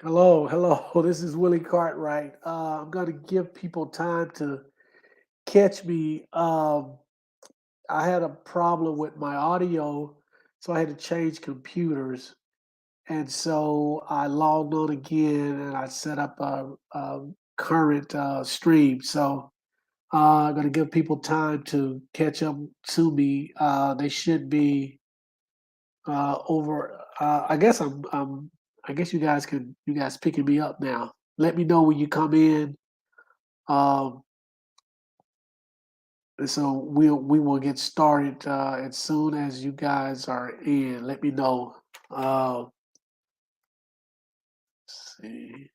Hello, hello. This is Willie Cartwright. I'm going to give people time to catch me. I had a problem with my audio, so I had to change computers. And so I logged on again and I set up a current stream. So I'm going to give people time to catch up to me. They should be over. I guess you guys picking me up now. Let me know when you come in. Um, and so we will get started as soon as you guys are in. Let me know. Let's see.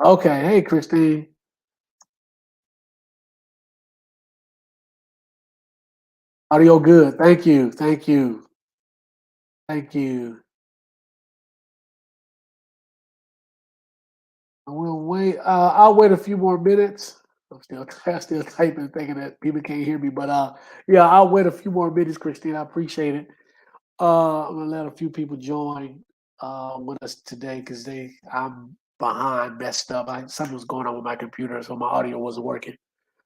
Okay, hey Christine, audio good. Thank you. We'll wait. I'll wait a few more minutes. I'm still typing, thinking that people can't hear me, but yeah, I'll wait a few more minutes, Christine. I appreciate it. I'm gonna let a few people join with us today because I'm behind, messed up. Something was going on with my computer, so my audio wasn't working.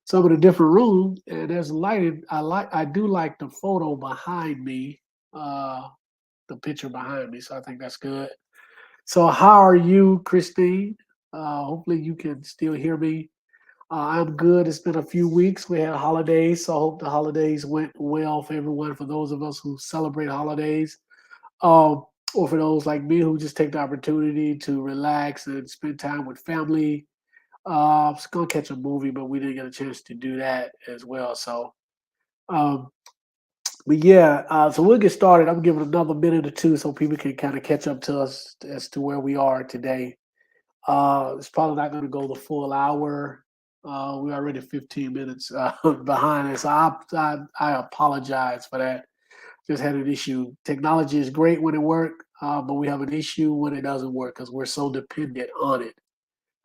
So I'm in a different room, and there's lighting. I do like the photo behind me, uh, the picture behind me. So I think that's good. So how are you, Christine? Hopefully you can still hear me. I'm good. It's been a few weeks. We had holidays, so I hope the holidays went well for everyone. For those of us who celebrate holidays, um, or for those like me who just take the opportunity to relax and spend time with family. I was gonna catch a movie, but we didn't get a chance to do that as well. So, um, but yeah, so we'll get started. I'm giving another minute or two so people can kind of catch up to us as to where we are today. It's probably not going to go the full hour. We're already 15 minutes behind us. I apologize for that. Just had an issue. Technology is great when it works, but we have an issue when it doesn't work because we're so dependent on it.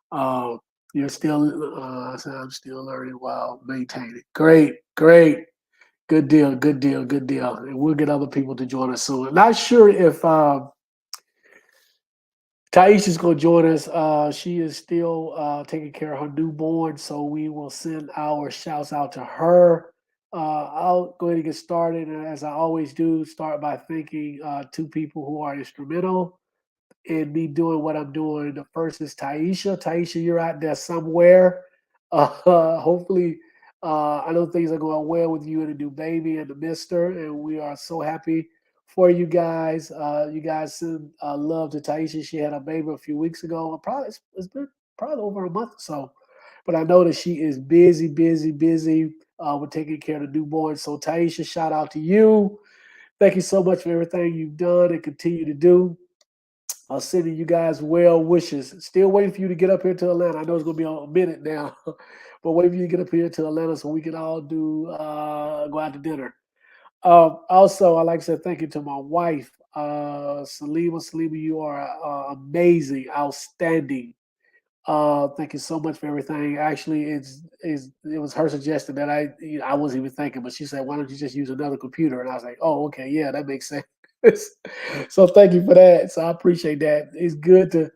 Uh, you're still, so I'm still learning while maintaining. Great, great, good deal, good deal, good deal. And we'll get other people to join us soon. Not sure if Taisha's going to join us. She is still taking care of her newborn, so we will send our shouts out to her. I'll go ahead and get started. And as I always do, start by thanking two people who are instrumental in me doing what I'm doing. The first is Taisha. Taisha, you're out there somewhere. Hopefully, I know things are going well with you and the new baby and the mister, and we are so happy for you guys. You guys send love to Taisha. She had a baby a few weeks ago. It's been probably over a month or so, but I know that she is busy, busy, busy with taking care of the newborn. So Taisha, shout out to you. Thank you so much for everything you've done and continue to do. I'm sending you guys well wishes. Still waiting for you to get up here to Atlanta. I know it's gonna be a minute now, but waiting for you to get up here to Atlanta so we can all do go out to dinner. Also, I'd like to say thank you to my wife, Salima. Salima, you are amazing, outstanding. Thank you so much for everything. Actually, it was her suggestion that I wasn't even thinking, but she said, "Why don't you just use another computer?" And I was like, "Oh, okay, yeah, that makes sense." So thank you for that. So I appreciate that. It's good to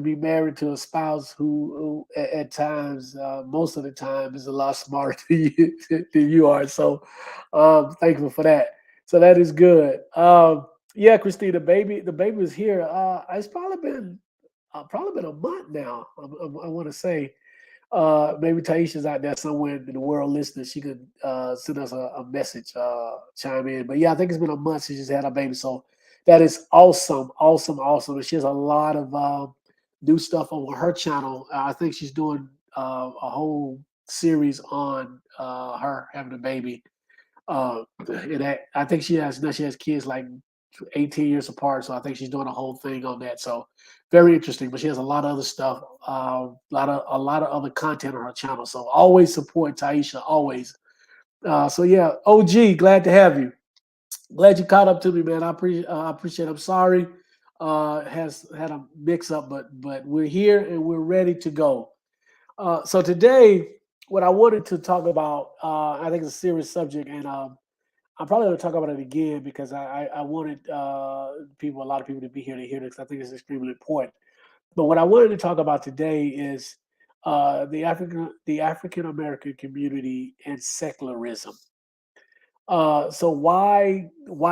be married to a spouse who at times, most of the time, is a lot smarter than you are. So thankful for that. So that is good. Yeah, Christine, the baby is here. It's probably been a month now. I want to say maybe Taisha's out there somewhere in the world listening. She could send us a message, chime in. But yeah, I think it's been a month since she's had a baby. So that is awesome, awesome, awesome. And she has a lot of new stuff on her channel. I think she's doing a whole series on her having a baby. I think she has kids like 18 years apart, so I think she's doing a whole thing on that. So very interesting. But she has a lot of other stuff, a lot of other content on her channel. So always support Taisha, always. So yeah, OG, glad to have you. Glad you caught up to me, man. I appreciate. I'm sorry, has had a mix up, but we're here and we're ready to go. So today, what I wanted to talk about, I think it's a serious subject, and I'm probably going to talk about it again because I wanted a lot of people to be here to hear this. I think it's extremely important. But what I wanted to talk about today is the African American community and secularism. So why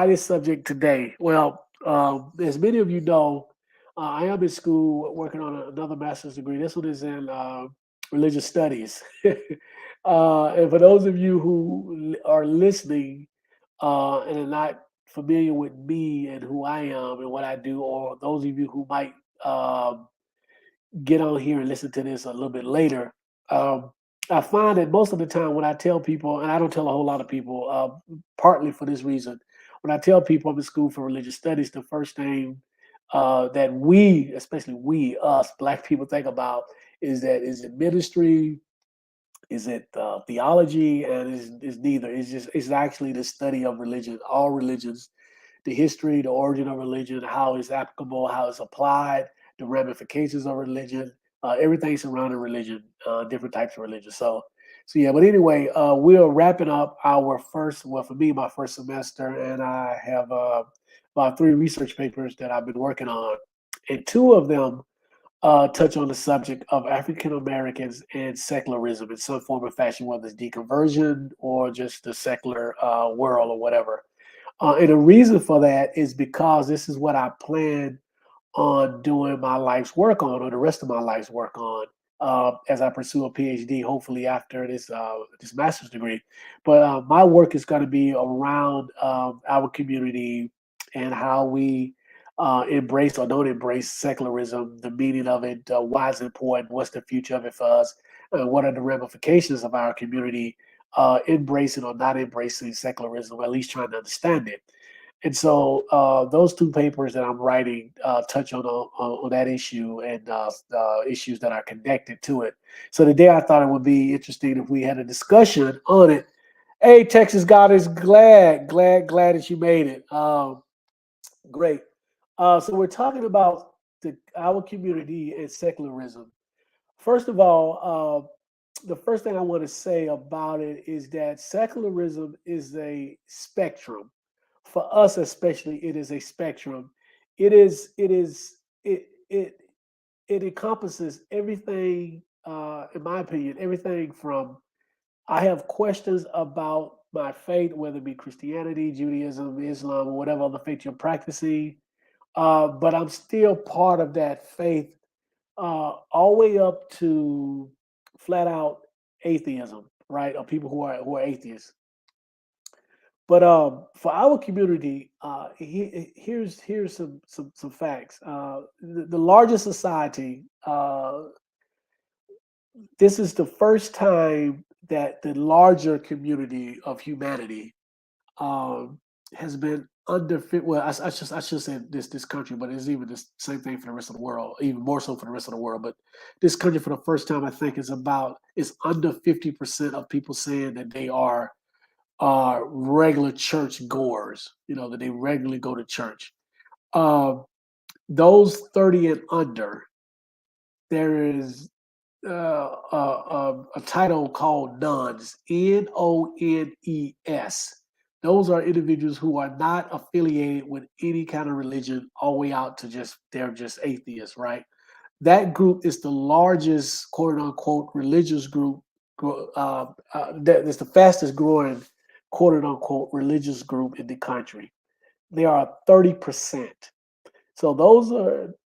this subject today? Well, as many of you know, I am in school working on another master's degree. This one is in religious studies. And for those of you who are listening and are not familiar with me and who I am and what I do, or those of you who might um, get on here and listen to this a little bit later, um, I find that most of the time when I tell people, and I don't tell a whole lot of people, partly for this reason, when I tell people I'm in school for religious studies, the first thing that we, especially we, us, Black people, think about is it ministry, is it theology, and is neither. It's actually the study of religion, all religions, the history, the origin of religion, how it's applicable, how it's applied, the ramifications of religion, everything surrounding religion, different types of religion. So yeah. But anyway, we are wrapping up our first. Well, for me, my first semester, and I have about 3 research papers that I've been working on, and 2 of them touch on the subject of African Americans and secularism in some form or fashion, whether it's deconversion or just the secular world or whatever. And the reason for that is because this is what I plan on doing my life's work on, or the rest of my life's work on, as I pursue a PhD, hopefully after this master's degree. But my work is going to be around our community and how we embrace or don't embrace secularism, the meaning of it, why it's important, what's the future of it for us, and what are the ramifications of our community embracing or not embracing secularism, or at least trying to understand it. And so those 2 papers that I'm writing touch on that issue and issues that are connected to it. So today I thought it would be interesting if we had a discussion on it. Hey, Texas God is glad that you made it. Great. So we're talking about our community and secularism. First of all, the first thing I want to say about it is that secularism is a spectrum. For us, especially, it is a spectrum. It is. It is. It encompasses everything. In my opinion, everything from I have questions about my faith, whether it be Christianity, Judaism, Islam, or whatever other faith you're practicing. But I'm still part of that faith all the way up to flat out atheism, right? Or people who are atheists. But for our community, here's some facts. The largest society. This is the first time that the larger community of humanity um, has been under well, I should say this country, but it's even the same thing for the rest of the world, even more so for the rest of the world. But this country, for the first time, I think is under 50% of people saying that they are regular church goers. You know that they regularly go to church. Um, those 30 and under, there is a title called nuns, Nones. Those are individuals who are not affiliated with any kind of religion, all the way out to they're just atheists, right? That group is the largest quote unquote religious group. That is the fastest growing quote unquote religious group in the country. They are 30%. So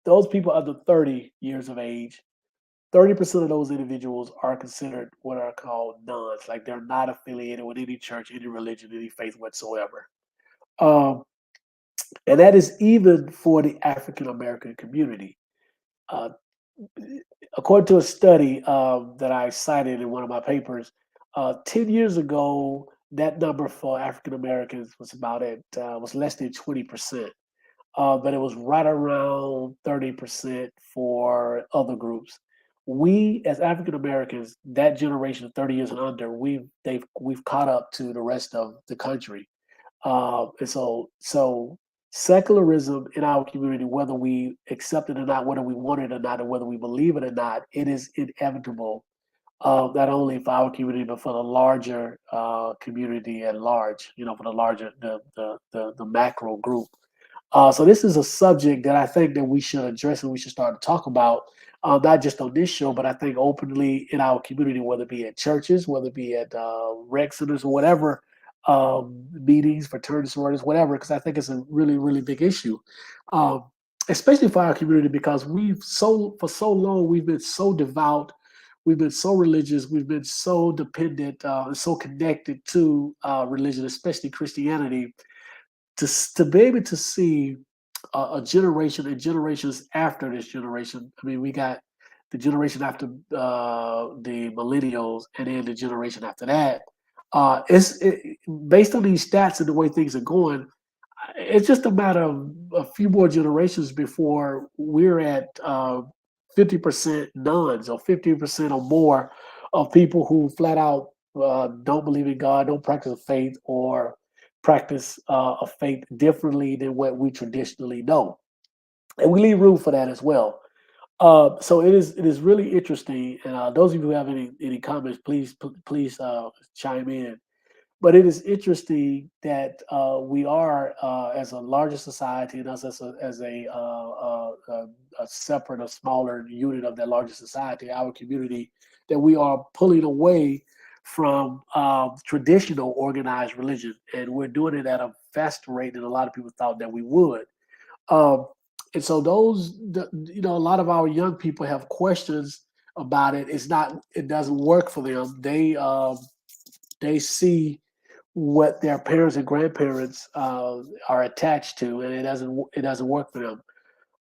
those people under 30 years of age. 30% of those individuals are considered what are called nuns, like they're not affiliated with any church, any religion, any faith whatsoever. Um, and that is even for the African American community. Uh, According to a study that I cited in one of my papers, 10 years ago, that number for African Americans was less than 20%. But it was right around 30% for other groups. We, as African Americans, that generation of 30 years and under, we've caught up to the rest of the country. And so secularism in our community, whether we accept it or not, whether we want it or not, or whether we believe it or not, it is inevitable not only for our community but for the larger community at large. For the larger the macro group. So this is a subject that I think that we should address and we should start to talk about, not just on this show, but I think openly in our community, whether it be at churches, whether it be at rec centers or whatever, meetings, fraternities, sororities, whatever, because I think it's a really, really big issue, um, especially for our community because for so long we've been so devout, we've been so religious, we've been so dependent, and so connected to religion, especially Christianity, to be able to see a generation and generations after this generation. I mean, we got the generation after the millennials, and then the generation after that. Based on these stats and the way things are going. It's just a matter of a few more generations before we're at 50% nuns or 50% or more of people who flat out don't believe in God, don't practice a faith, or practice a faith differently than what we traditionally know. And we leave room for that as well. So it is really interesting. And those of you who have any comments, please chime in. But it is interesting that we are, as a larger society, and us as a separate, a smaller unit of that larger society, our community, that we are pulling away from traditional organized religion, and we're doing it at a faster rate than a lot of people thought that we would. Um, and so a lot of our young people have questions about it. It doesn't work for them. They see what their parents and grandparents are attached to, and it doesn't work for them.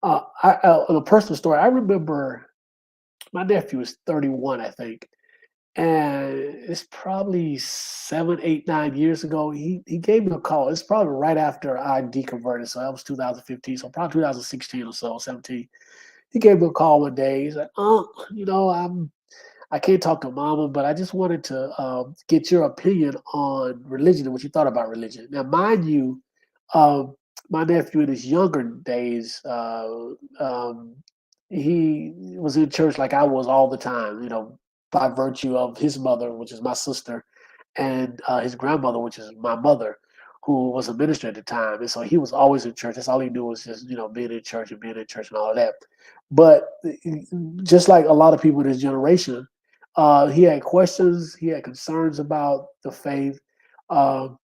On a personal story, I remember my nephew is 31, I think, and it's probably 7, 8, 9 years ago. He gave me a call. It's probably right after I deconverted, so that was 2015, so probably 2016 or so, 17. He gave me a call one day. He's like, I can't talk to mama, but I just wanted to get your opinion on religion and what you thought about religion. Now, mind you, um, my nephew in his younger days, um, he was in church like I was all the time, by virtue of his mother, which is my sister, and his grandmother, which is my mother, who was a minister at the time. And so he was always in church. That's all he knew was just, being in church and being in church and all of that. But just like a lot of people in his generation, he had questions, he had concerns about the faith. Um,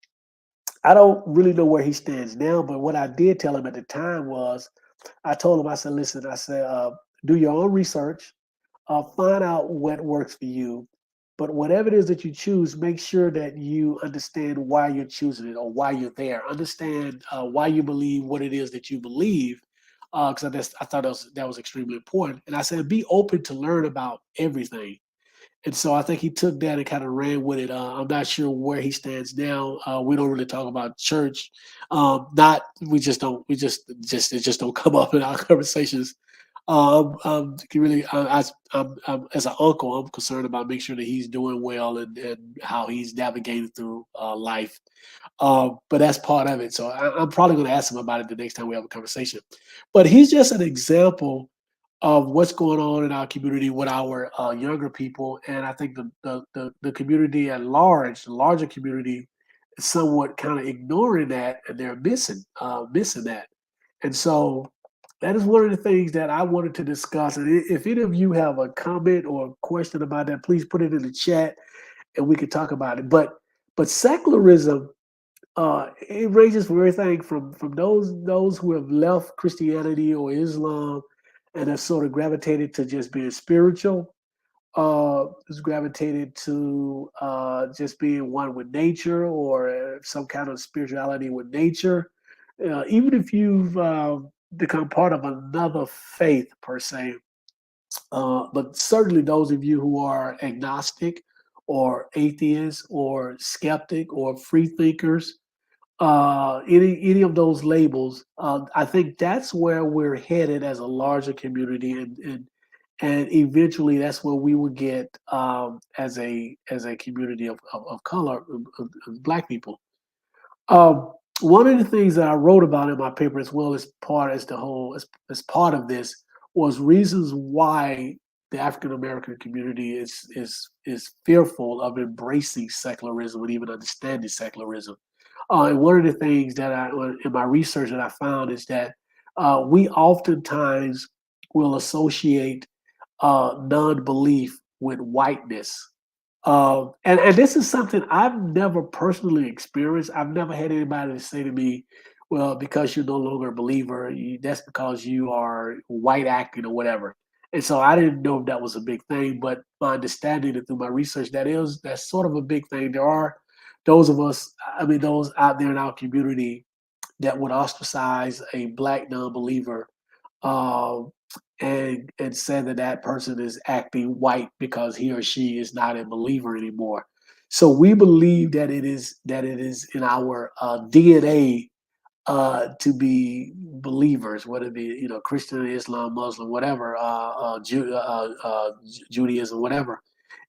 I don't really know where he stands now, but what I did tell him at the time was, I told him, I said, listen, I said, do your own research, find out what works for you. But whatever it is that you choose, make sure that you understand why you're choosing it or why you're there. Understand why you believe what it is that you believe. Because I thought that was extremely important. And I said, be open to learn about everything. And so I think he took that and kind of ran with it. I'm not sure where he stands now. We don't really talk about church. Not we just don't we just it just don't come up in our conversations. Really, as an uncle, I'm concerned about making sure that he's doing well and how he's navigating through life. But that's part of it. So I'm probably going to ask him about it the next time we have a conversation. But he's just an example of what's going on in our community with our younger people, and I think the community at large, the larger community, is somewhat kind of ignoring that, and they're missing that. And so that is one of the things that I wanted to discuss. And if any of you have a comment or a question about that, please put it in the chat, and we can talk about it. But secularism, it ranges from everything from those who have left Christianity or Islam and have sort of gravitated to just being spiritual, has gravitated to just being one with nature or some kind of spirituality with nature. Even if you've become part of another faith per se, but certainly those of you who are agnostic or atheists or skeptic or free thinkers, any of those labels, I think that's where we're headed as a larger community, and eventually that's where we will get as a community of color, of Black people. One of the things that I wrote about in my paper, as well as part of this, was reasons why the African American community is fearful of embracing secularism and even understanding secularism. And one of the things that in my research that I found is that we oftentimes will associate non-belief with whiteness. And this is something I've never personally experienced. I've never had anybody say to me, "Well, because you're no longer a believer, that's because you are white acting or whatever." And so I didn't know if that was a big thing, but my understanding it through my research, that's sort of a big thing. There are those of us, I mean, those out there in our community that would ostracize a black non-believer um, and said that that person is acting white because he or she is not a believer anymore. So we believe that it is in our DNA to be believers, whether it be Christian, Islam, Muslim, whatever, Judaism, whatever.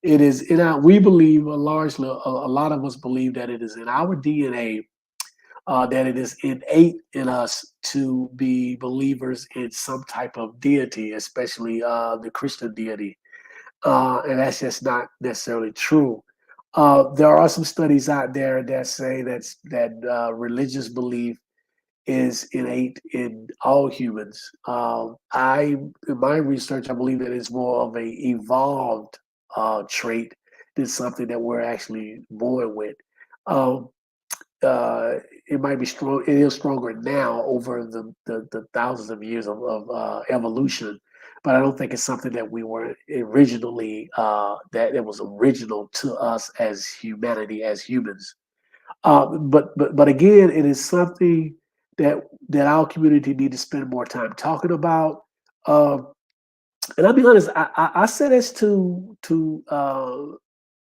It is in our. We believe a lot of us believe that it is in our DNA that it is innate in us to be believers in some type of deity, especially the Christian deity. And that's just not necessarily true. There are some studies out there that say that religious belief is innate in all humans. In my research, I believe that it's more of a evolved trait than something that we're actually born with. Um, it might be strong. It is stronger now over the thousands of years of evolution, but I don't think it's something that we were originally that it was original to us as humanity, as humans. But again, it is something that our community need to spend more time talking about. Um, and I'll be honest, I say this to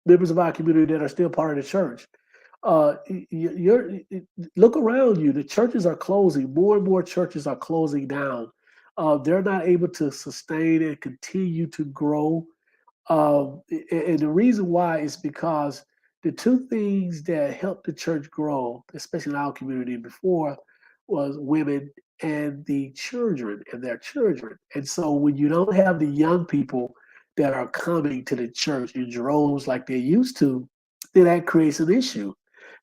members of our community that are still part of the church. Look around you. The churches are closing. More and more churches are closing down. They're not able to sustain and continue to grow. And the reason why is because the two things that helped the church grow, especially in our community before, was women and the children and their children. And so when you don't have the young people that are coming to the church in droves like they used to, then that creates an issue.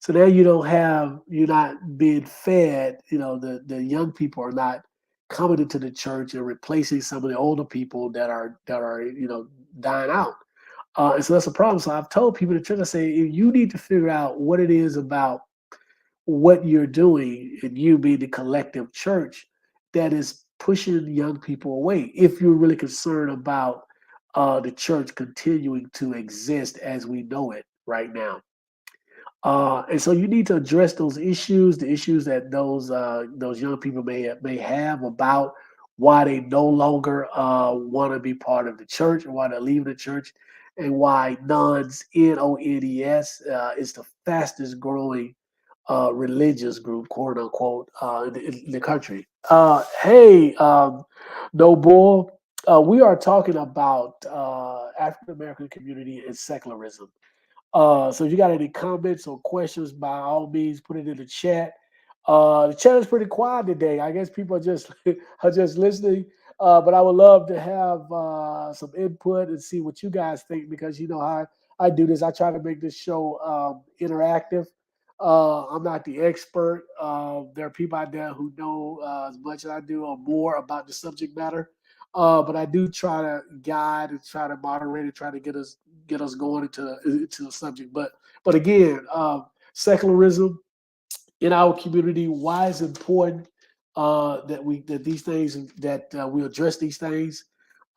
So now you're not being fed, the young people are not coming into the church and replacing some of the older people that are dying out. And so that's a problem. So I've told people in the church, I say, you need to figure out what it is about what you're doing, and you being the collective church, that is pushing young people away. If you're really concerned about the church continuing to exist as we know it right now. And so you need to address those issues, the issues that those young people may have about why they no longer want to be part of the church and why they're leaving the church, and why nuns NONES is the fastest growing religious group, quote unquote, in the country. Hey, Noble, we are talking about African American community and secularism. So if you got any comments or questions, by all means, put it in the chat. The chat is pretty quiet today. I guess people are just are just listening. But I would love to have some input and see what you guys think, because you know how I do this. I try to make this show interactive. I'm not the expert. There are people out there who know as much as I do or more about the subject matter. But I do try to guide and try to moderate and try to get us going into the subject. But again, secularism in our community, why is it important that these things that we address these things.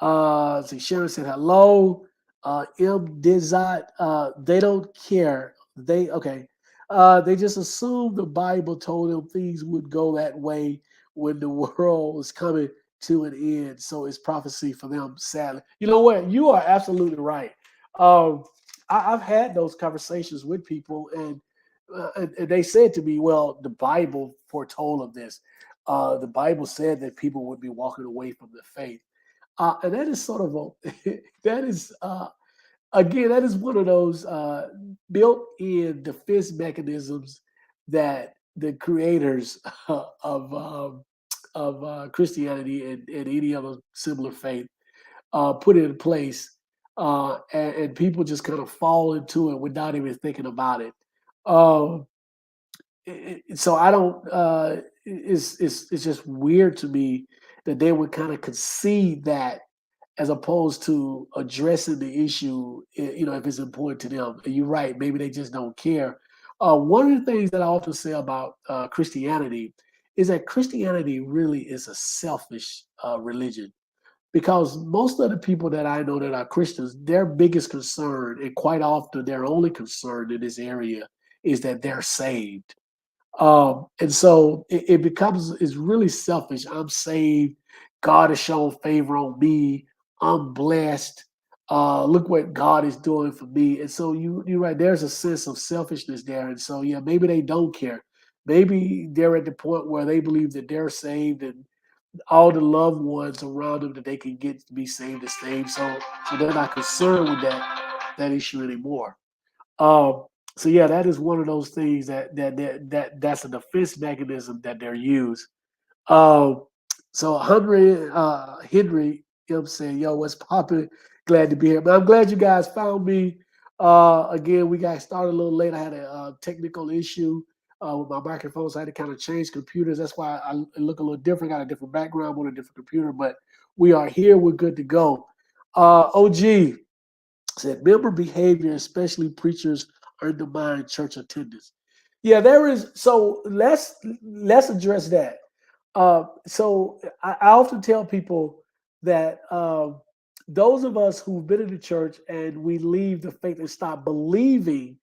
So Sharon said hello. M Dizot, they don't care. They just assumed the Bible told them things would go that way when the world was coming to an end. So it's prophecy for them, sadly. You know what? You are absolutely right. Um, I've had those conversations with people, and they said to me, "Well, the Bible foretold of this. The Bible said that people would be walking away from the faith." And that is sort of that is again, that is one of those built-in defense mechanisms that the creators of Christianity and any other similar faith put it in place, and people just kind of fall into it without even thinking about it. Um, so I don't. It's just weird to me that they would kind of concede that as opposed to addressing the issue, if it's important to them. And you're right, maybe they just don't care. One of the things that I often say about Christianity is that Christianity really is a selfish religion because most of the people that I know that are Christians, their biggest concern, and quite often their only concern in this area, is that they're saved. And so it becomes it's really selfish. I'm saved. God has shown favor on me. I'm blessed. Look what God is doing for me. And so you're right. There's a sense of selfishness there. And so yeah, maybe they don't care. Maybe they're at the point where they believe that they're saved and all the loved ones around them that they can get to be saved is saved. So they're not concerned with that issue anymore. Um, so yeah, that is one of those things that's a defense mechanism that they're used. Um, so Henry, saying, "Yo, what's popping? Glad to be here." But I'm glad you guys found me. Again, we got started a little late. I had a technical issue with my microphone, so I had to kind of change computers. That's why I look a little different. Got a different background on a different computer, but we are here. We're good to go. OG said member behavior, especially preachers, undermine church attendance. Yeah, there is. So let's address that. So I often tell people that those of us who've been in the church and we leave the faith and stop believing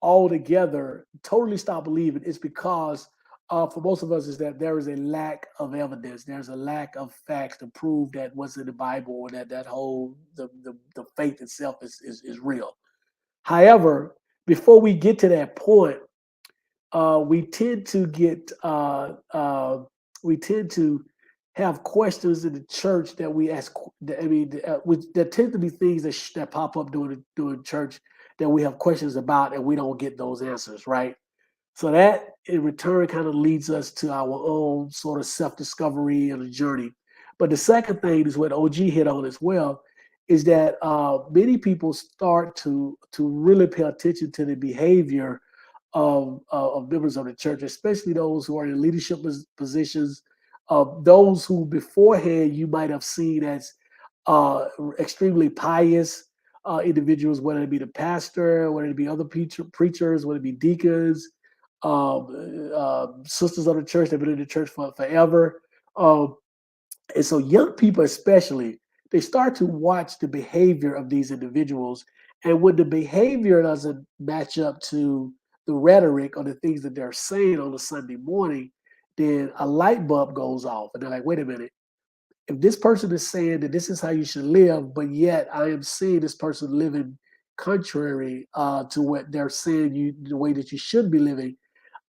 altogether, totally stop believing, it's because for most of us is that there is a lack of evidence. There's a lack of facts to prove that what's in the Bible or that whole the faith itself is real. However, before we get to that point, we tend to get we tend to have questions in the church that we ask. I mean, there tend to be things that pop up during church that we have questions about, and we don't get those answers, right? So that in return kind of leads us to our own sort of self-discovery and a journey. But the second thing is what OG hit on as well, is that many people start to really pay attention to the behavior of members of the church, especially those who are in leadership positions, those who beforehand you might have seen as extremely pious individuals, whether it be the pastor, whether it be other preachers, whether it be deacons, sisters of the church that have been in the church for forever. Um, and so young people especially, they start to watch the behavior of these individuals. And when the behavior doesn't match up to the rhetoric or the things that they're saying on a Sunday morning, then a light bulb goes off. And they're like, wait a minute, if this person is saying that this is how you should live, but yet I am seeing this person living contrary to what they're saying the way that you should be living,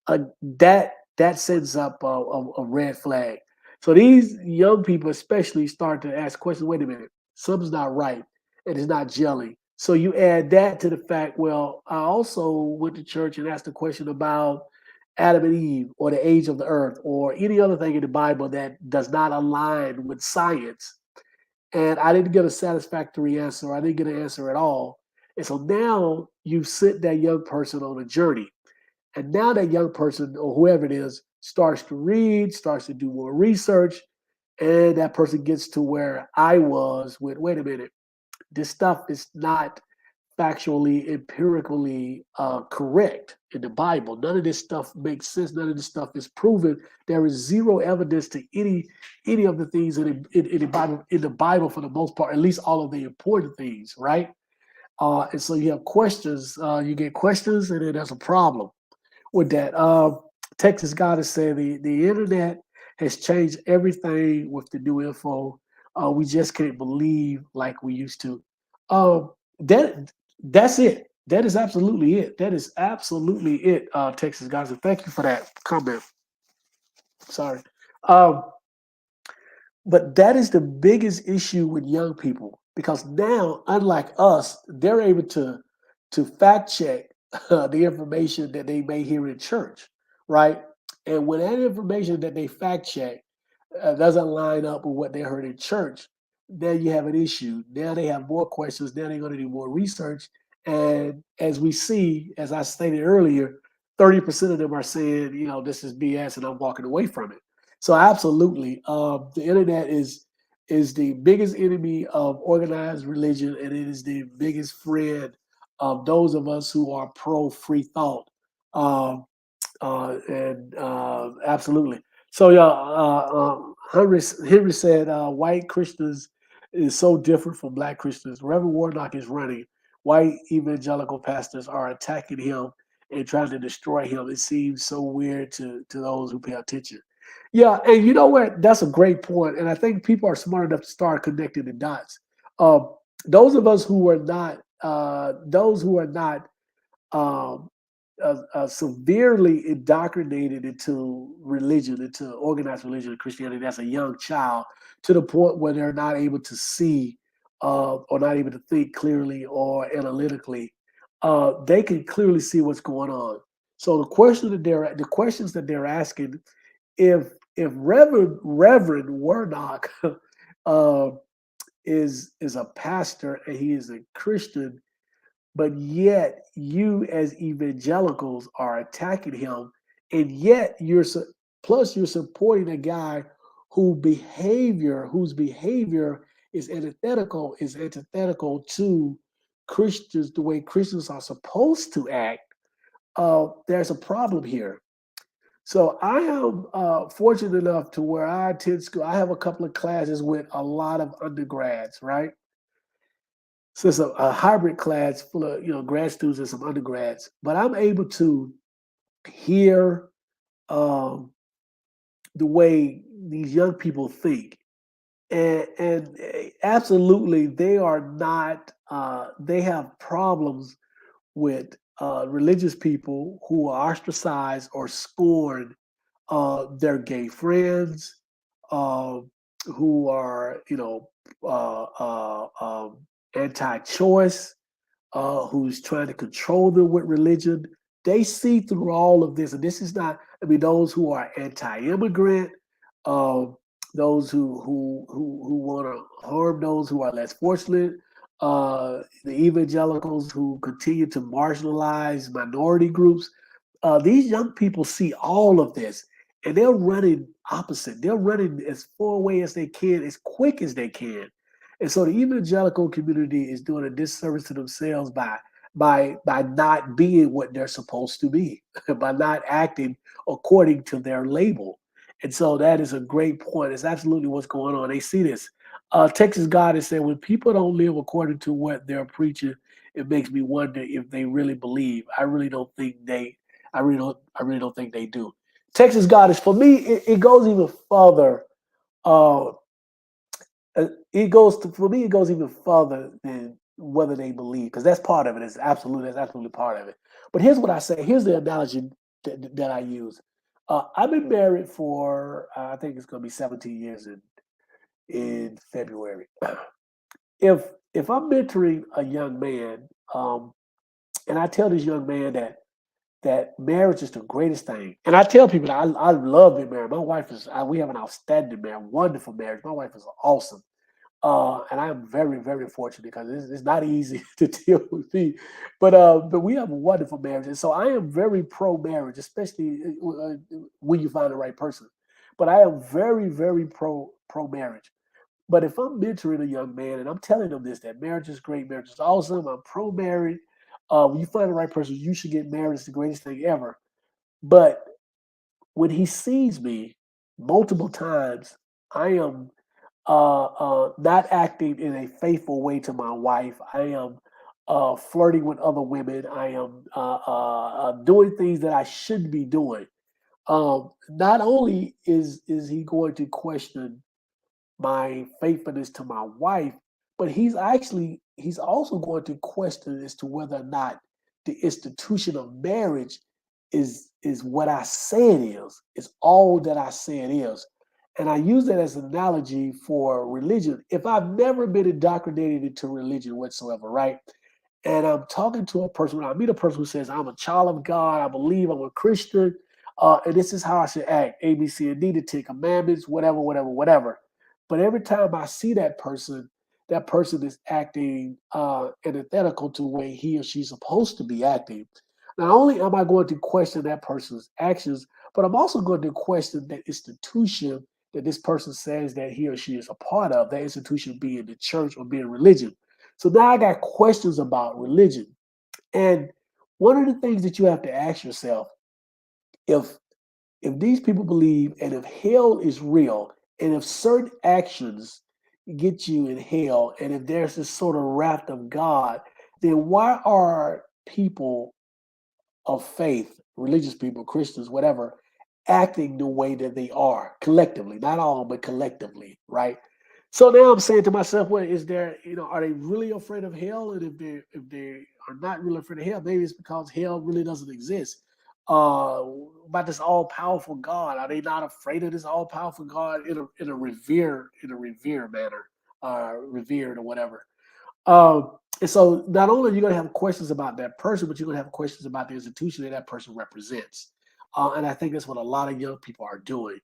uh, that sets up a red flag. So these young people especially start to ask questions. Wait a minute, something's not right, and it's not gelling. So you add that to the fact. Well, I also went to church and asked a question about Adam and Eve, or the age of the earth, or any other thing in the Bible that does not align with science, and I didn't get a satisfactory answer. I didn't get an answer at all. And so now you sent that young person on a journey, and now that young person or whoever it is starts to read, starts to do more research, and that person gets to where I was with, wait a minute, this stuff is not factually, empirically correct in the Bible. None of this stuff makes sense. None of this stuff is proven. There is zero evidence to any of the things in the Bible, for the most part, at least all of the important things, right? And so you have questions, you get questions, and then there's a problem with that. Texas God is saying the internet has changed everything with the new info. We just can't believe like we used to. That that's it. That is absolutely it. That is absolutely it. Texas God, and thank you for that comment. Sorry. Um, but that is the biggest issue with young people because now, unlike us, they're able to fact check the information that they may hear in church, right? And when that information that they fact check doesn't line up with what they heard in church, now you have an issue. Now they have more questions. Now they're going to do more research. And as we see, as I stated earlier, 30% of them are saying, this is BS and I'm walking away from it. So absolutely, the internet is the biggest enemy of organized religion, and it is the biggest friend of those of us who are pro free thought. Um, and absolutely. So yeah, Henry said white Christians is so different from black Christians. Reverend Warnock is running. White evangelical pastors are attacking him and trying to destroy him. It seems so weird to those who pay attention. Yeah, and you know what? That's a great point, and I think people are smart enough to start connecting the dots. Um, those of us who are not, those who are not um, severely indoctrinated into religion, into organized religion and Christianity as a young child, to the point where they're not able to see or not able to think clearly or analytically. They can clearly see what's going on. So the questions that they're asking, if Reverend Warnock uh, is a pastor and he is a Christian, but yet you as evangelicals are attacking him, and yet plus you're supporting a guy whose behavior is antithetical to Christians, the way Christians are supposed to act. There's a problem here. So I am fortunate enough to where I attend school. I have a couple of classes with a lot of undergrads, right? So it's a hybrid class full of grad students and some undergrads. But I'm able to hear um, the way these young people think, and absolutely they are not. They have problems with religious people who are ostracized or scorned their gay friends, uh, who are anti-choice, who's trying to control them with religion. They see through all of this, and this is not. I mean, those who are anti-immigrant, um, those who want to harm those who are less fortunate, the evangelicals who continue to marginalize minority groups. These young people see all of this, and they're running opposite. They're running as far away as they can, as quick as they can. And so the evangelical community is doing a disservice to themselves by not being what they're supposed to be, by not acting according to their label. And so that is a great point. It's absolutely what's going on. They see this. Texas God is saying when people don't live according to what they're preaching, it makes me wonder if they really believe. I really don't think they. I really don't think they do. Texas God is for me. It goes even further. Uh, it goes to for me. It goes even further than whether they believe, because that's absolutely part of it. But here's what I say. Here's the analogy that I use. I've been married for I think it's going to be 17 years in February. If I'm mentoring a young man, and I tell this young man that marriage is the greatest thing. And I tell people that I love being married. My wife we have an outstanding marriage, wonderful marriage. My wife is awesome. And I am very, very fortunate because it's not easy to deal with me. But we have a wonderful marriage. And so I am very pro marriage, especially when you find the right person. But I am very, very pro marriage. But if I'm mentoring a young man and I'm telling them this, that marriage is great, marriage is awesome, I'm pro marriage. When you find the right person, you should get married. It's the greatest thing ever. But when he sees me multiple times, I am not acting in a faithful way to my wife. I am flirting with other women. I am doing things that I shouldn't be doing. Not only is he going to question my faithfulness to my wife, but he's also going to question as to whether or not the institution of marriage is what I say it is all that I say it is. And I use that as an analogy for religion. If I've never been indoctrinated into religion whatsoever, right? And I'm talking to a person, when I meet a person who says, I'm a child of God, I believe I'm a Christian, and this is how I should act, A, B, C, and D, the Ten Commandments, whatever, whatever, whatever. But every time I see that person is acting antithetical to the way he or she's supposed to be acting. Not only am I going to question that person's actions, but I'm also going to question the institution that this person says that he or she is a part of, that institution being the church or being religion. So now I got questions about religion. And one of the things that you have to ask yourself, if these people believe and if hell is real, and if certain actions get you in hell, and if there's this sort of wrath of God, then why are people of faith, religious people, Christians, whatever, acting the way that they are collectively, not all, but collectively, right? So now I'm saying to myself, well, is there, are they really afraid of hell? And if they are not really afraid of hell, maybe it's because hell really doesn't exist. Uh, about this all powerful God, are they not afraid of this all powerful God in a revere manner, revered or whatever? And so not only are you going to have questions about that person, but you're going to have questions about the institution that that person represents. And I think that's what a lot of young people are doing.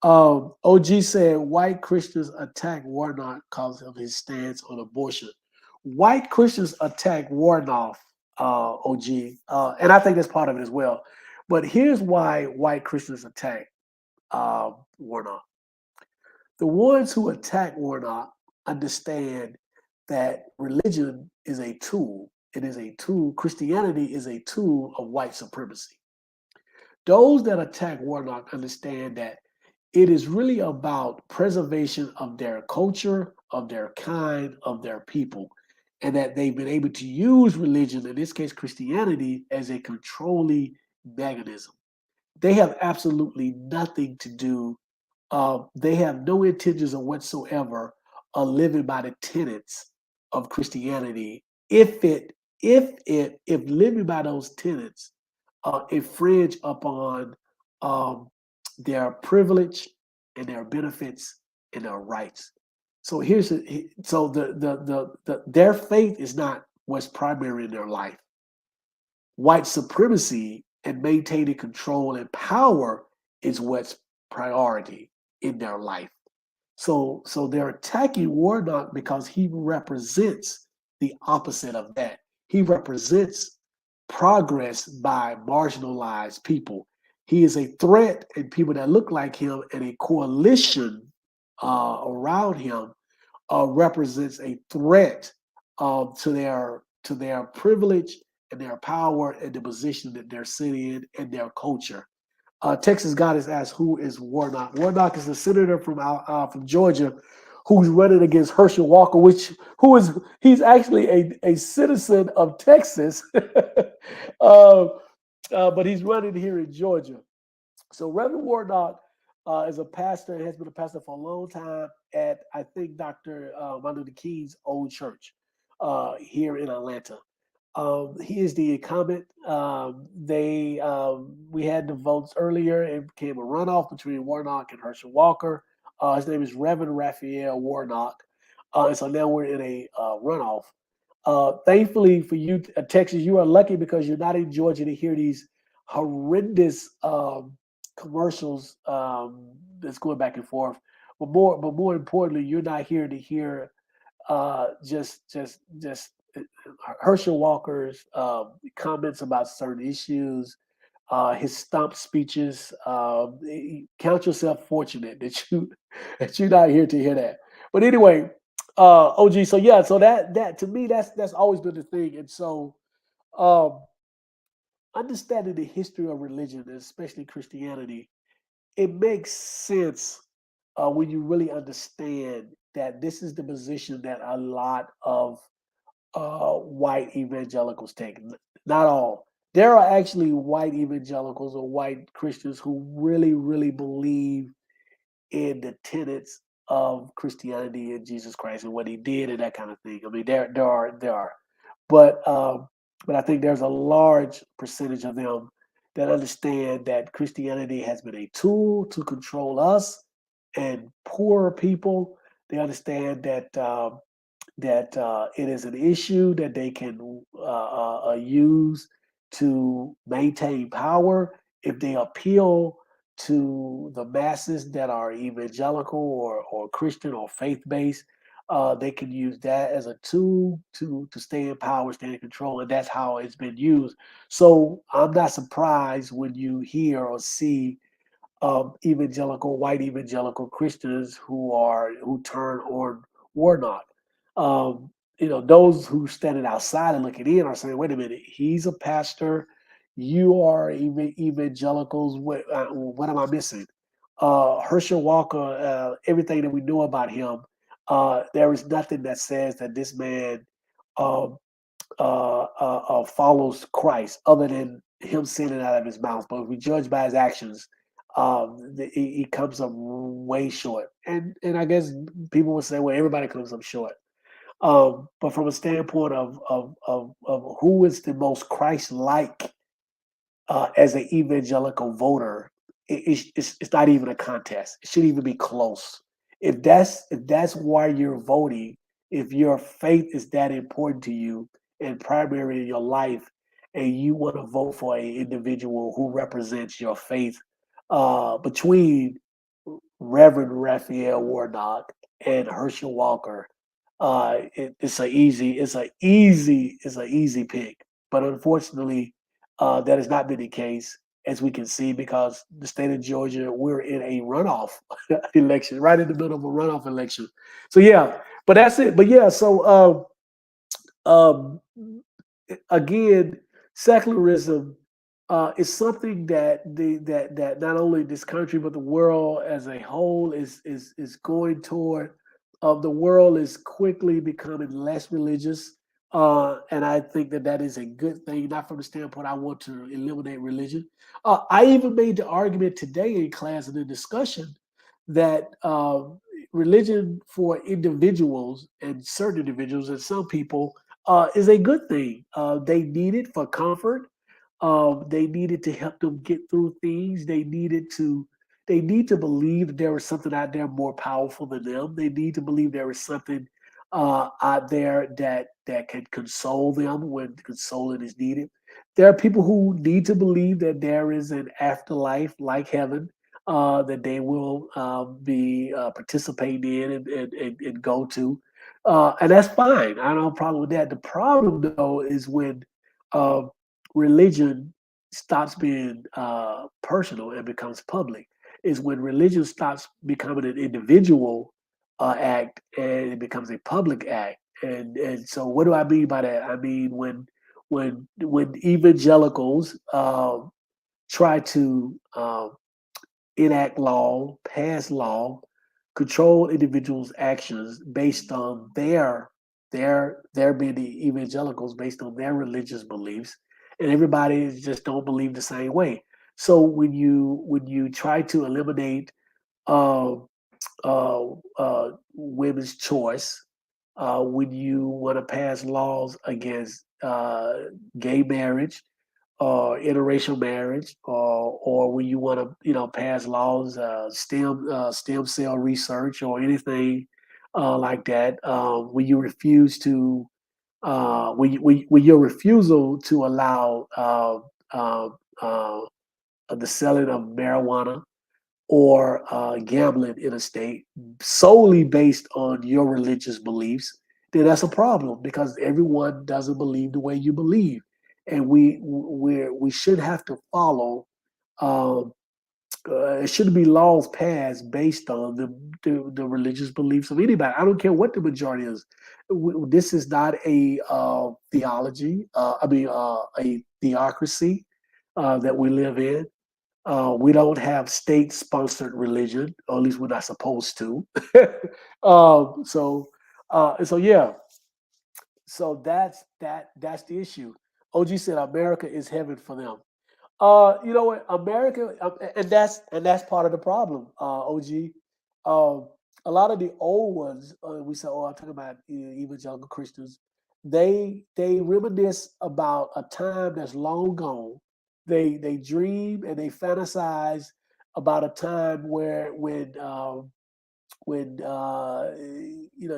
OG said white Christians attack Warnock because of his stance on abortion. White Christians attack Warnock, OG, and I think that's part of it as well. But here's why white Christians attack Warnock. The ones who attack Warnock understand that religion is a tool. It is a tool. Christianity is a tool of white supremacy. Those that attack Warnock understand that it is really about preservation of their culture, of their kind, of their people, and that they've been able to use religion, in this case Christianity, as a controlling mechanism. They have absolutely nothing to do. They have no intentions of whatsoever of living by the tenets of Christianity. If living by those tenets infringe upon um, their privilege and their benefits and their rights. So their faith is not what's primary in their life. White supremacy and maintaining control and power is what's priority in their life. So they're attacking Warnock because he represents the opposite of that. He represents progress by marginalized people. He is a threat, and people that look like him and a coalition around him represents a threat to their privilege and their power and the position that they're sitting in and their culture. Texas Goddess asked, "Who is Warnock?" Warnock is a senator from Georgia, who's running against Herschel Walker, he's actually a citizen of Texas, but he's running here in Georgia. So Reverend Warnock is a pastor and has been a pastor for a long time at, I think, Dr. Martin Luther King's old church here in Atlanta. He is the incumbent. We had the votes earlier. It became a runoff between Warnock and Herschel Walker. His name is Reverend Raphael Warnock. And so now we're in a runoff. Thankfully for you, Texas, you are lucky because you're not in Georgia to hear these horrendous commercials that's going back and forth. But more importantly, you're not here to hear just Herschel Walker's comments about certain issues, his stump speeches. Count yourself fortunate that you're not here to hear that. But anyway, OG. So yeah, so that to me that's always been the thing, and so um, understanding the history of religion, especially Christianity, it makes sense when you really understand that this is the position that a lot of white evangelicals take. Not all. There are actually white evangelicals or white Christians who really, really believe in the tenets of Christianity and Jesus Christ and what he did and that kind of thing. I mean, there are, but I think there's a large percentage of them that understand that Christianity has been a tool to control us and poor people. They understand that it is an issue that they can use to maintain power if they appeal to the masses that are evangelical or Christian or faith based. They can use that as a tool to stay in power, stay in control, and that's how it's been used. So I'm not surprised when you hear or see white evangelical Christians who turn on Warnock. Those who standing outside and looking in are saying, "Wait a minute, he's a pastor. You are evangelicals. What am I missing?" Herschel Walker, everything that we know about him, there is nothing that says that this man um, follows Christ other than him saying it out of his mouth. But if we judge by his actions, he comes up way short. And I guess people would say, well, everybody comes up short. But from a standpoint of who is the most Christ-like as an evangelical voter, it's not even a contest. It shouldn't even be close. If that's why you're voting, if your faith is that important to you and primary in your life, and you want to vote for an individual who represents your faith, between Reverend Raphael Warnock and Herschel Walker, it's a easy pick. But unfortunately, that has not been the case, as we can see, because the state of Georgia, we're in a runoff election, right in the middle of a runoff election. So yeah, but that's it. But yeah, so again, secularism is something that not only this country but the world as a whole is going toward. The world is quickly becoming less religious, and I think that is a good thing. Not from the standpoint I want to eliminate religion. I even made the argument today in class in the discussion that religion for individuals and certain individuals and some people is a good thing. They need it for comfort. They needed to help them get through things. They need to believe that there is something out there more powerful than them. They need to believe there is something out there that can console them when consoling is needed. There are people who need to believe that there is an afterlife like heaven, that they will be participating in and go to. And that's fine. I don't have a problem with that. The problem, though, is when uh, religion stops being personal and becomes public. Is when religion stops becoming an individual act and it becomes a public act. And so, what do I mean by that? I mean when evangelicals try to enact law, pass law, control individuals' actions based on their being the evangelicals based on their religious beliefs, and everybody just don't believe the same way. So when you try to eliminate uh, women's choice, when you want to pass laws against gay marriage, interracial marriage, or when you want to, pass laws, stem cell research, or anything like that. When you refuse to, when your refusal to allow uh, uh, the selling of marijuana or gambling in a state solely based on your religious beliefs, then that's a problem because everyone doesn't believe the way you believe, and we should have to follow. Um, it shouldn't be laws passed based on the religious beliefs of anybody. I don't care what the majority is. This is not a theology. A theocracy that we live in. We don't have state-sponsored religion, or at least we're not supposed to. So yeah. So that's the issue. OG said America is heaven for them. You know what, America, and that's part of the problem. OG, um, a lot of the old ones, we say, oh, I'm talking about evangelical Christians. They reminisce about a time that's long gone. They dream and they fantasize about a time where when it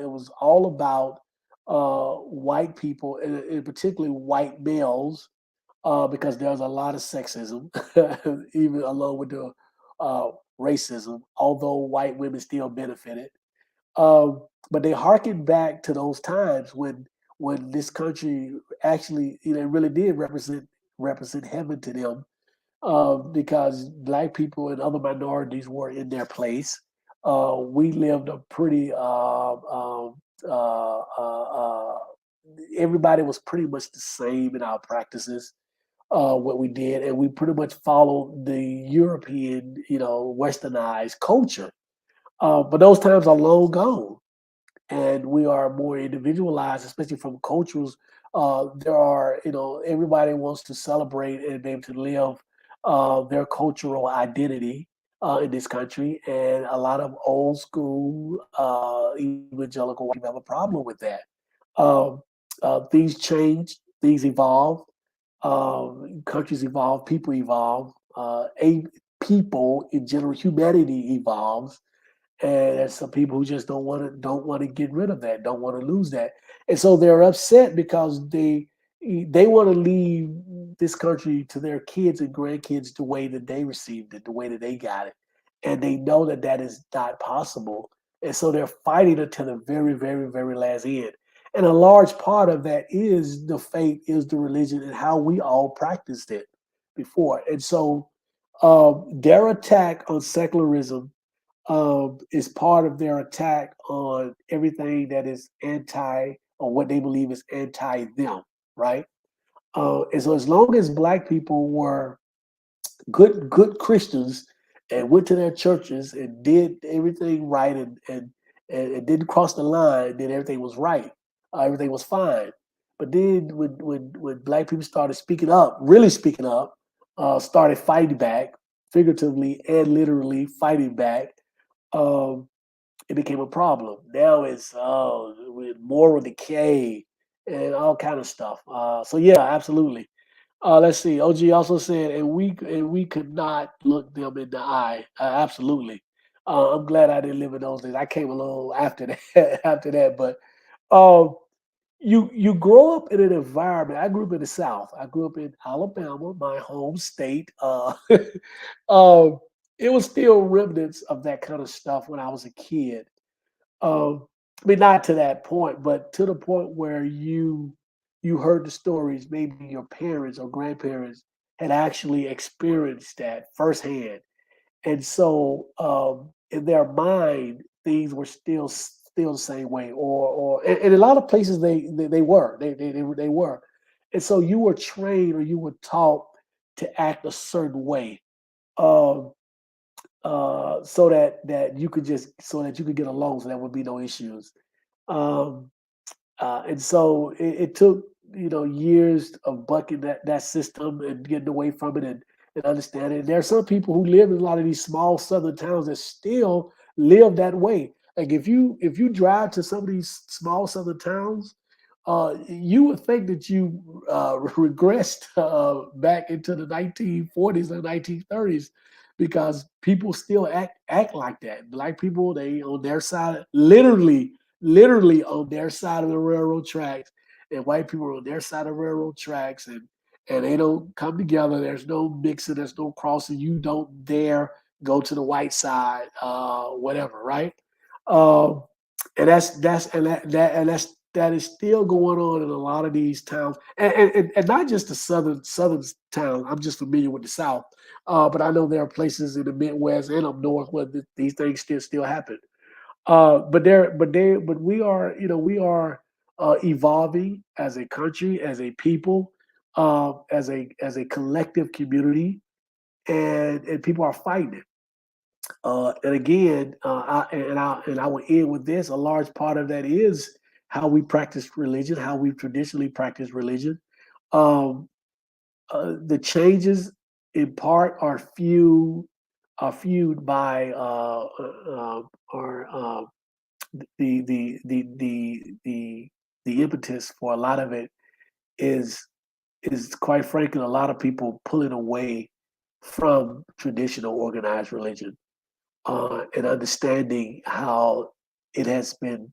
was all about white people, and particularly white males, because there's a lot of sexism, even along with the racism, although white women still benefited. Um, but they harken back to those times when this country actually, really did represent heaven to them, because black people and other minorities were in their place. We lived a pretty everybody was pretty much the same in our practices, what we did, and we pretty much followed the European, westernized culture. But those times are long gone, and we are more individualized, especially from cultures. There are, everybody wants to celebrate and be able to live their cultural identity in this country, and a lot of old school evangelical white people have a problem with that. Um, things change, things evolve, countries evolve, people evolve, people in general, humanity evolves, and there's some people who just don't want to get rid of that, don't want to lose that, and so they're upset because they want to leave this country to their kids and grandkids the way that they received it, the way that they got it, and they know that that is not possible, and so they're fighting until the very, very, very last end. And a large part of that is the faith, is the religion, and how we all practiced it before. And so their attack on secularism is part of their attack on everything that is anti, or what they believe is anti them, right? And so as long as black people were good Christians and went to their churches and did everything right, and didn't cross the line, then everything was right, everything was fine. But then when black people started speaking up, really speaking up, started fighting back, figuratively and literally fighting back, um, it became a problem. Now it's with moral decay and all kind of stuff. So yeah, absolutely. Let's see. OG also said, and we could not look them in the eye. Absolutely. I'm glad I didn't live in those days. I came a little after that. After that, but um, you grow up in an environment. I grew up in the South. I grew up in Alabama, my home state. Um, it was still remnants of that kind of stuff when I was a kid. Um, I mean, not to that point, but to the point where you heard the stories. Maybe your parents or grandparents had actually experienced that firsthand, and so in their mind, things were still the same way, or and a lot of places they were they were, and so you were trained or you were taught to act a certain way. Um, so that you could get along, so there would be no issues. Um, and so it took, years of bucking that system and getting away from it, and understanding. And there are some people who live in a lot of these small southern towns that still live that way. Like if you drive to some of these small southern towns, you would think that you regressed back into the 1940s and 1930s, because people still act like that. Black people, they on their side, literally on their side of the railroad tracks, and white people are on their side of railroad tracks, and they don't come together. There's no mixing, there's no crossing. You don't dare go to the white side, whatever, right? Um, and that is still going on in a lot of these towns, and not just the southern towns. I'm just familiar with the South, but I know there are places in the Midwest and up north where these things still happen. But we are, evolving as a country, as a people, as a collective community, and people are fighting it. And again, I will end with this. A large part of that is how we practice religion, how we traditionally practice religion. Um, the changes, in part, are fueled by or the impetus for a lot of it is quite frankly, a lot of people pulling away from traditional organized religion, and understanding how it has been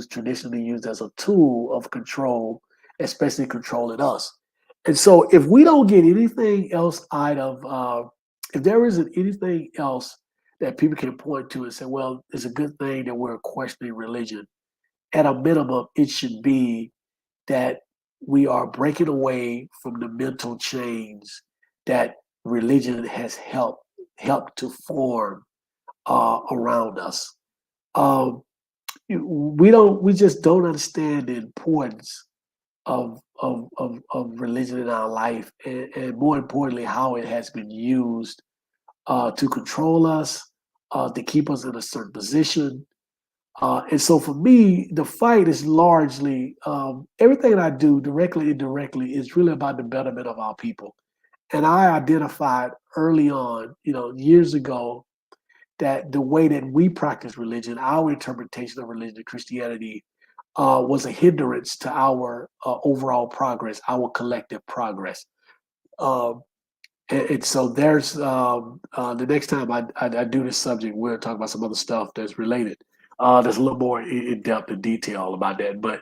traditionally used as a tool of control, especially controlling us. And so, if we don't get anything else out of if there isn't anything else that people can point to and say, well, it's a good thing that we're questioning religion, at a minimum, it should be that we are breaking away from the mental chains that religion has helped to form around us. Um, we just don't understand the importance of religion in our life, and more importantly, how it has been used to control us, to keep us in a certain position. And so for me, the fight is largely everything that I do, directly, indirectly, is really about the betterment of our people. And I identified early on, years ago, that the way that we practice religion, our interpretation of religion and Christianity, was a hindrance to our overall progress, our collective progress. Um, and so there's the next time I do this subject, we'll talk about some other stuff that's related. That's a little more in depth and detail about that. But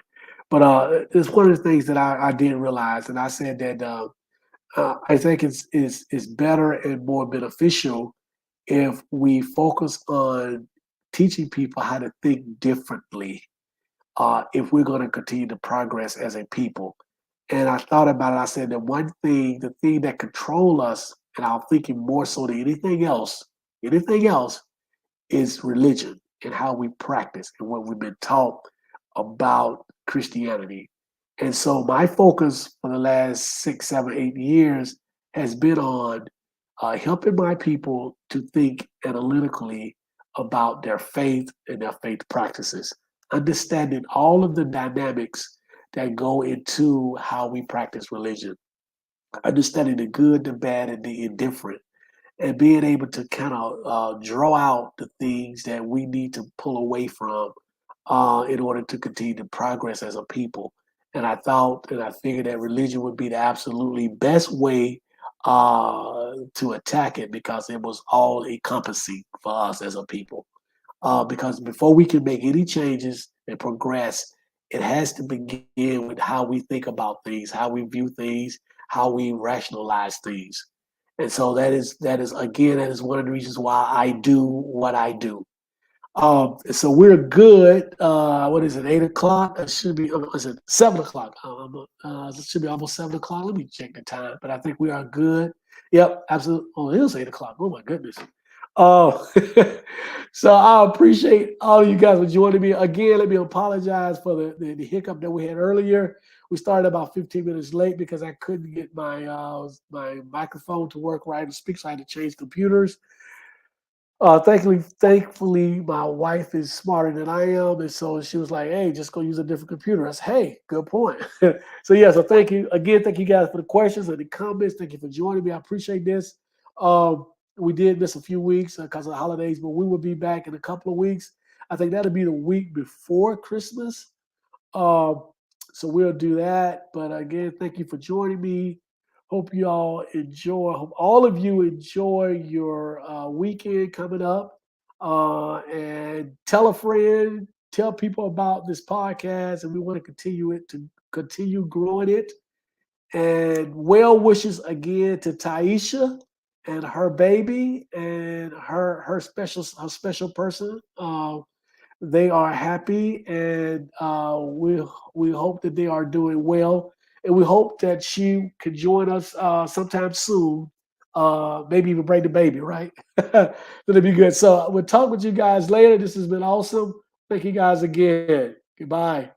it's one of the things that I did realize, and I said that I think it's better and more beneficial if we focus on teaching people how to think differently, if we're going to continue to progress as a people. And I thought about it. I said that the thing that control us, and I'm thinking more so than anything else is religion and how we practice and what we've been taught about Christianity. And so my focus for the last 6, 7, 8 years has been on helping my people to think analytically about their faith and their faith practices, understanding all of the dynamics that go into how we practice religion, understanding the good, the bad, and the indifferent, and being able to kind of draw out the things that we need to pull away from in order to continue to progress as a people. And I thought and I figured that religion would be the absolutely best way to attack it because it was all encompassing for us as a people. Because before we can make any changes and progress, it has to begin with how we think about things, how we view things, how we rationalize things. And so that is again that is one of the reasons why I do what I do. So we're good. What is it? 8 o'clock? It should be. Is it 7 o'clock? It should be almost 7 o'clock. Let me check the time. But I think we are good. Yep, absolutely. Oh, it is 8 o'clock. Oh my goodness. Oh, so I appreciate all of you guys for joining me again. Let me apologize for the hiccup that we had earlier. We started about 15 minutes late because I couldn't get my microphone to work right and speak, so I had to change computers. Thankfully, my wife is smarter than I am, and so she was like, "Hey, just go use a different computer." I said, "Hey, good point." So yeah, so thank you again. Thank you guys for the questions and the comments. Thank you for joining me. I appreciate this. Um, we did miss a few weeks because of the holidays, but we will be back in a couple of weeks. I think that'll be the week before Christmas. Um, so we'll do that. But again, thank you for joining me. Hope you all enjoy. Hope all of you enjoy your weekend coming up. And tell a friend, tell people about this podcast, and we want to continue growing it. And well wishes again to Taisha and her baby and her special person. They are happy, and we hope that they are doing well, and we hope that she can join us sometime soon. Maybe even bring the baby, right? That'll be good. So we'll talk with you guys later. This has been awesome. Thank you guys again. Goodbye.